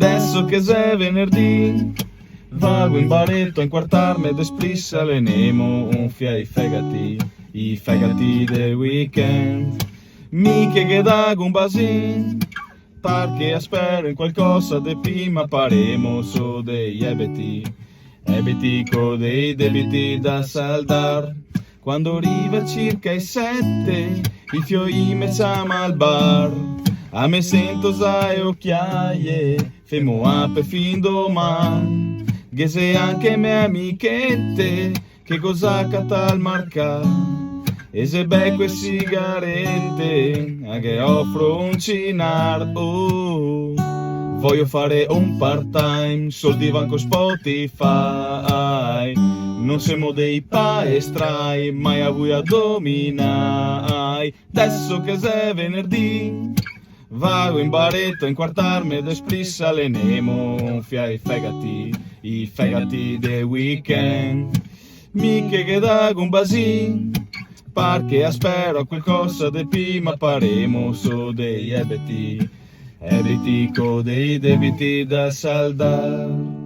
Adesso che è venerdì, vago in baretto a inquartarmi ed esplissa le nemo unfia i fegati del weekend. Miche che dago un basin, perché spero in qualcosa de prima paremo so dei ebeti co dei debiti da saldar. Quando arriva circa i 7, i fioi me chiama al bar. A me sento sai occhiaie, femo ape fin domani. Che se anche me amichette, che cosa catal marca. E se becco e sigarette, a che offro un cinar. Oh, voglio fare un part time, soldi vanco Spotify. Non siamo dei paestrai, mai a voi a dominai. Adesso che è venerdì, vago in baretto a inquartarmi ed esplissa le nemo unfia i fegati del weekend. Miche che dago un basin, perché spero a qualcosa de prima paremo so dei ebeti co dei debiti da saldar.